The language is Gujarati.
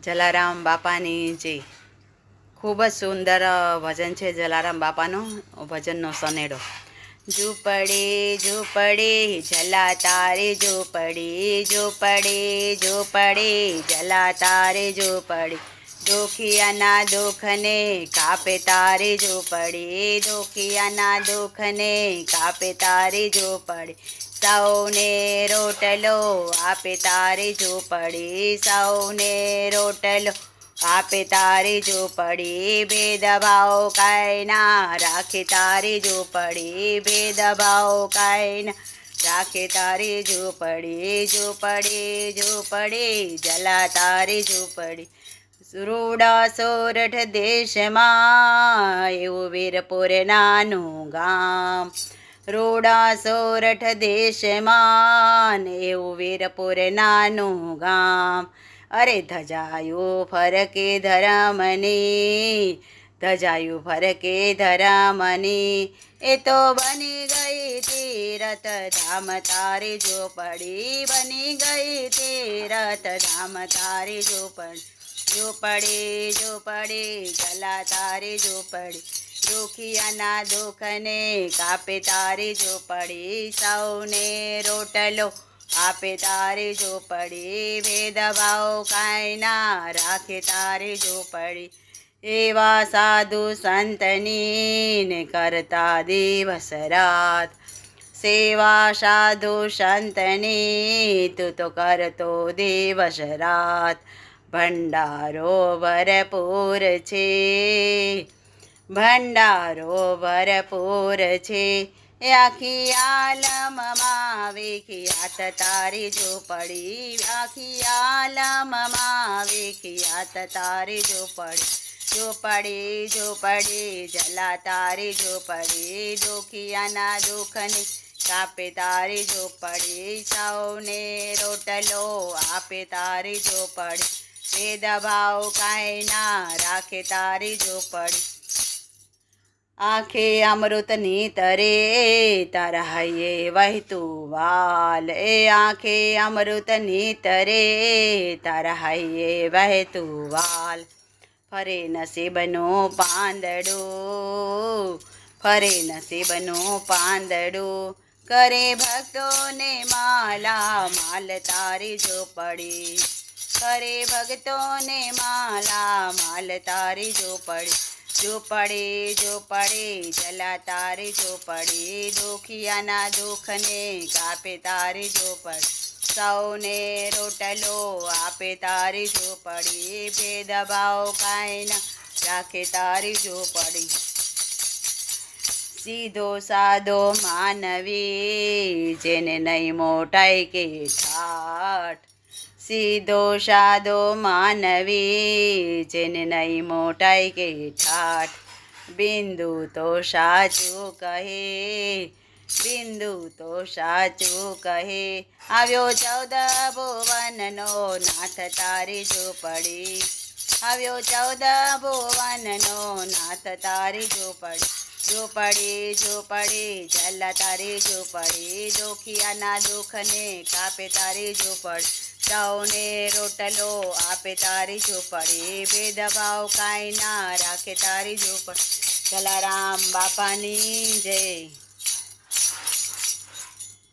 જલારામ બાપાની જય. ખૂબ જ સુંદર ભજન છે જલારામ બાપાનો ભજનનો સનેડો. ઝૂંપડી ઝૂંપડી જલા તારે ઝૂંપડી, ઝૂંપડી ઝૂંપડી જલા તારે ઝૂંપડી, દુખિયાના દુઃખને કાપે તારી ઝૂંપડી, દુખિયાના દુઃખને કાપે તારી ઝૂંપડી, સૌને રોટલો આપે તારી ઝૂંપડી, સૌને રોટલો આપે તારી ઝૂંપડી, ભેદભાવ કાંઈ ના રાખે તારી ઝૂંપડી, ભેદભાવ કાંઈ ના રાખે તારી ઝૂંપડી, ઝૂંપડી ઝૂંપડી જલા તારી ઝૂંપડી, રૂડા સોરઠ દેશમાં એવું વીરપુર નાનું ગામ, રૂડા સોરઠ દેશમાં એવું વીરપુર નાનું ગામ, અરે ધજાયું ફરકે ધરમની, ધજાયું ફરકે ધરમની, એ તો બની ગઈ તીરથ ધામ તારી ઝૂંપડી, બની ગઈ તીરથ ધામ તારી ઝૂંપડી, ઝૂંપડી ઝૂંપડી જલા તારી ઝૂંપડી, દુખિયાના દુઃખને કાપે તારી ઝૂંપડી, સૌને રોટલો આપે તારી ઝૂંપડી, ભેદભાવ કાંઈ ના રાખે તારી ઝૂંપડી, એવા સાધુ સંતની ને કરતા દિવસ રાત, સેવા સાધુ સંતની તું તો કરતો દિવસ રાત, ભંડારો ભરપૂર છે, ભંડારો ભરપૂર છે, એ આખી આલમમાં વિખ્યાત તારી ઝૂંપડી, આખી આલમમાં વિખ્યાત તારી ઝૂંપડી, ઝૂંપડી ઝૂંપડી જલા તારી ઝૂંપડી, દુખિયાના દુઃખને કાપે તારી ઝૂંપડી, સૌને રોટલો આપે તારી ઝૂંપડી, ભેદભાવ કાંઈ ના રાખે તારી ઝૂંપડી, આંખે અમૃતની તરે તારા હૈયે વહેતું વાલ, એ આંખે અમૃતની તરે તારા હૈયે વહેતું વાલ, ફરે નસીબનું પાંદડું, ફરે નસીબનું પાંદડું, કરે ભક્તોને માલા માલ તારી ઝૂંપડી, કરે ભક્તોને માલા માલ તારી ઝૂંપડી, ઝૂંપડી ઝૂંપડી જલા તારી ઝૂંપડી, દુખિયાના દુઃખને કાપે તારી ઝૂંપડી, સૌને રોટલો આપે તારી ઝૂંપડી, ભેદભાવ કાંઈ ના રાખે તારી ઝૂંપડી, સીધો સાદો માનવી જેને નહીં મોટાઈ કે ઠાઠ, સીધો સાદો માનવી જેને નહીં મોટાઈ કે ઠાઠ, બિંદુ તો સાચું કહે, બિંદુ તો સાચું કહે, આવ્યો 14 ભુવનનો નાથ તારી ઝૂંપડી, આવ્યો 14 ભુવનનો નાથ તારી ઝૂંપડી, ઝૂંપડી ઝૂંપડી જલા તારી ઝૂંપડી, દુખિયાના દુઃખને કાપે તારી ઝૂંપડી, સૌને રોટલો આપે તારી ઝૂંપડી, ભેદભાવ કાંઈ ના રાખે તારી ઝૂંપડી, જલારામ બાપાની જય.